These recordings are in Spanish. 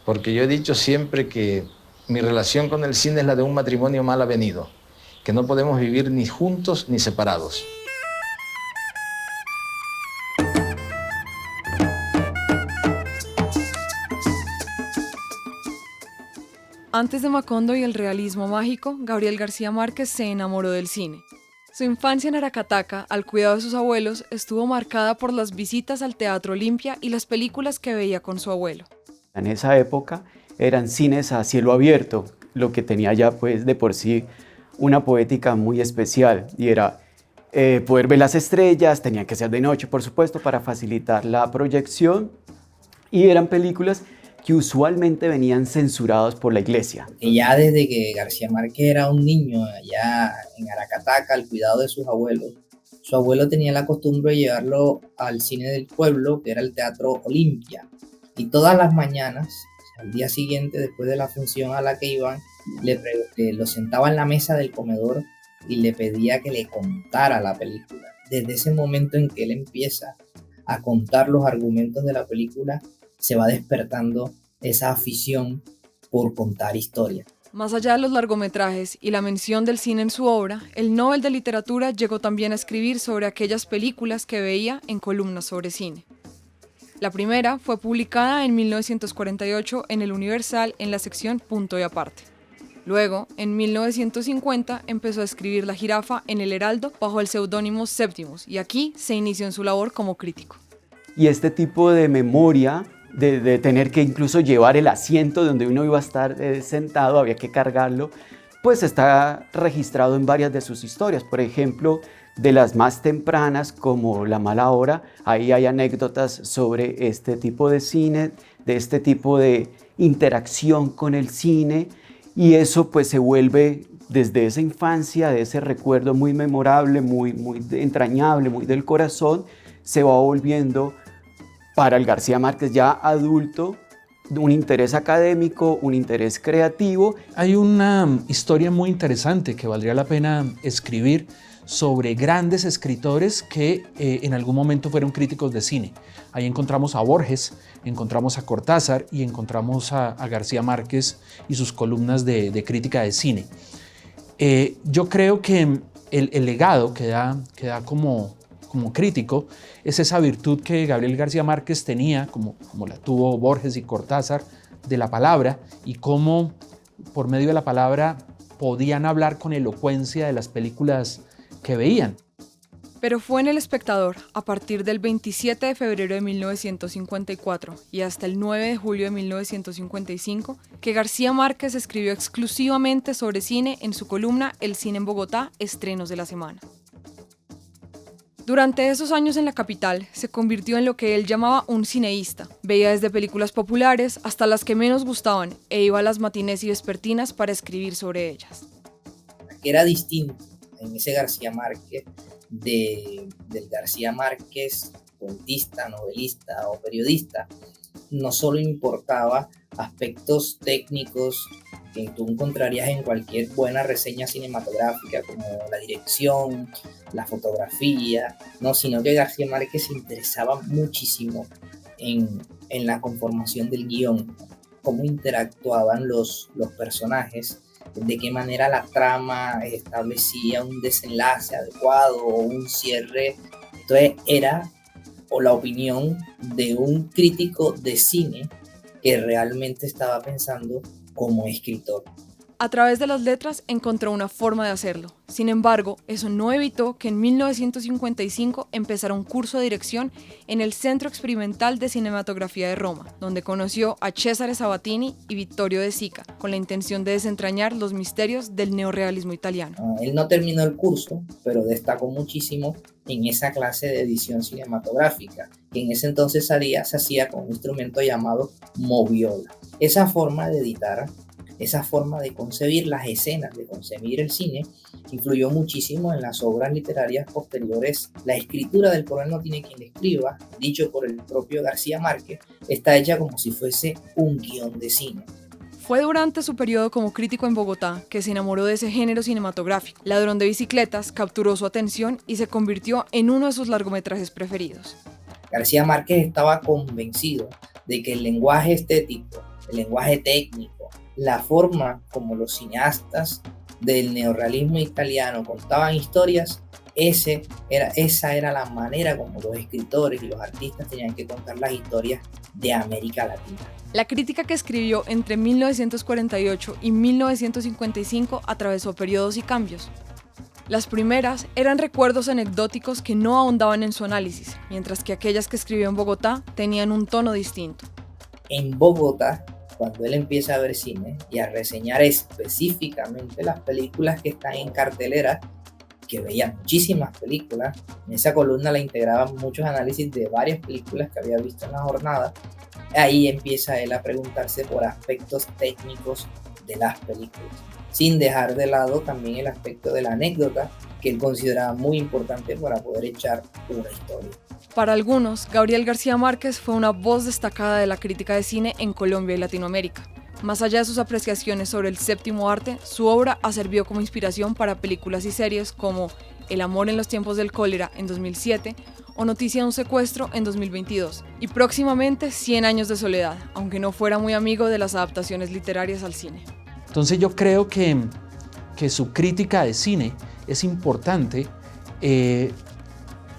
porque yo he dicho siempre que mi relación con el cine es la de un matrimonio mal avenido, que no podemos vivir ni juntos ni separados. Antes de Macondo y el realismo mágico, Gabriel García Márquez se enamoró del cine. Su infancia en Aracataca, al cuidado de sus abuelos, estuvo marcada por las visitas al Teatro Olimpia y las películas que veía con su abuelo. En esa época eran cines a cielo abierto, lo que tenía ya pues de por sí una poética muy especial, y era poder ver las estrellas, tenían que ser de noche por supuesto para facilitar la proyección, y eran películas que usualmente venían censurados por la iglesia. Que ya desde que García Márquez era un niño allá en Aracataca, al cuidado de sus abuelos, su abuelo tenía la costumbre de llevarlo al cine del pueblo, que era el Teatro Olimpia. Y todas las mañanas, al día siguiente, después de la función a la que iban, lo sentaba en la mesa del comedor y le pedía que le contara la película. Desde ese momento en que él empieza a contar los argumentos de la película, se va despertando esa afición por contar historias. Más allá de los largometrajes y la mención del cine en su obra, el Nobel de Literatura llegó también a escribir sobre aquellas películas que veía en columnas sobre cine. La primera fue publicada en 1948 en El Universal en la sección Punto y Aparte. Luego, en 1950, empezó a escribir La Jirafa en El Heraldo bajo el seudónimo Séptimos, y aquí se inició en su labor como crítico. Y este tipo de memoria, de tener que incluso llevar el asiento donde uno iba a estar sentado, había que cargarlo, pues está registrado en varias de sus historias. Por ejemplo, de las más tempranas, como La Mala Hora, ahí hay anécdotas sobre este tipo de cine, de este tipo de interacción con el cine, y eso pues se vuelve desde esa infancia, de ese recuerdo muy memorable, muy entrañable, muy del corazón, se va volviendo para el García Márquez ya adulto un interés académico, un interés creativo. Hay una historia muy interesante que valdría la pena escribir sobre grandes escritores que en algún momento fueron críticos de cine. Ahí encontramos a Borges, encontramos a Cortázar y encontramos a García Márquez y sus columnas de crítica de cine. Yo creo que el legado que da como crítico es esa virtud que Gabriel García Márquez tenía, como la tuvo Borges y Cortázar, de la palabra, y cómo por medio de la palabra podían hablar con elocuencia de las películas que veían. Pero fue en El Espectador, a partir del 27 de febrero de 1954 y hasta el 9 de julio de 1955, que García Márquez escribió exclusivamente sobre cine en su columna El cine en Bogotá, estrenos de la semana. Durante esos años en la capital, se convirtió en lo que él llamaba un cineísta. Veía desde películas populares hasta las que menos gustaban e iba a las matinés y vespertinas para escribir sobre ellas. Que era distinto en ese García Márquez del García Márquez cuentista, novelista o periodista. No solo importaba aspectos técnicos que tú encontrarías en cualquier buena reseña cinematográfica, como la dirección, la fotografía, no, sino que García Márquez se interesaba muchísimo en la conformación del guión, cómo interactuaban los personajes, de qué manera la trama establecía un desenlace adecuado o un cierre. Entonces era la opinión de un crítico de cine que realmente estaba pensando como escritor. A través de las letras encontró una forma de hacerlo. Sin embargo, eso no evitó que en 1955 empezara un curso de dirección en el Centro Experimental de Cinematografía de Roma, donde conoció a Cesare Sabatini y Vittorio De Sica, con la intención de desentrañar los misterios del neorrealismo italiano. Él no terminó el curso, pero destacó muchísimo en esa clase de edición cinematográfica, que en ese entonces se hacía con un instrumento llamado moviola. Esa forma de editar, esa forma de concebir las escenas, de concebir el cine, influyó muchísimo en las obras literarias posteriores. La escritura del Coronel no tiene quien escriba, dicho por el propio García Márquez, está hecha como si fuese un guión de cine. Fue durante su periodo como crítico en Bogotá que se enamoró de ese género cinematográfico. Ladrón de bicicletas capturó su atención y se convirtió en uno de sus largometrajes preferidos. García Márquez estaba convencido de que el lenguaje estético el lenguaje técnico, la forma como los cineastas del neorrealismo italiano contaban historias, esa era la manera como los escritores y los artistas tenían que contar las historias de América Latina. La crítica que escribió entre 1948 y 1955 atravesó periodos y cambios. Las primeras eran recuerdos anecdóticos que no ahondaban en su análisis, mientras que aquellas que escribió en Bogotá tenían un tono distinto. En Bogotá, cuando él empieza a ver cine y a reseñar específicamente las películas que están en cartelera, que veía muchísimas películas, en esa columna la integraban muchos análisis de varias películas que había visto en la jornada, ahí empieza él a preguntarse por aspectos técnicos de las películas, sin dejar de lado también el aspecto de la anécdota, que él consideraba muy importante para poder echar una historia. Para algunos, Gabriel García Márquez fue una voz destacada de la crítica de cine en Colombia y Latinoamérica. Más allá de sus apreciaciones sobre el séptimo arte, su obra ha servido como inspiración para películas y series como El amor en los tiempos del cólera en 2007 o Noticia de un secuestro en 2022 y próximamente 100 años de soledad, aunque no fuera muy amigo de las adaptaciones literarias al cine. Entonces yo creo que su crítica de cine es importante,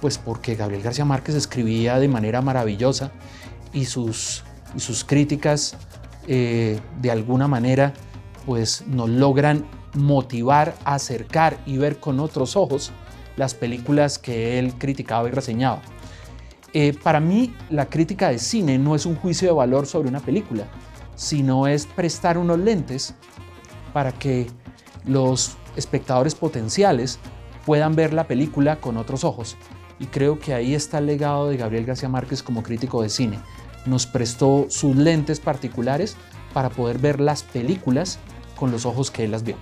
pues porque Gabriel García Márquez escribía de manera maravillosa y sus críticas de alguna manera pues nos logran motivar, acercar y ver con otros ojos las películas que él criticaba y reseñaba. Para mí la crítica de cine no es un juicio de valor sobre una película, sino es prestar unos lentes para que los espectadores potenciales puedan ver la película con otros ojos. Y creo que ahí está el legado de Gabriel García Márquez como crítico de cine. Nos prestó sus lentes particulares para poder ver las películas con los ojos que él las vio.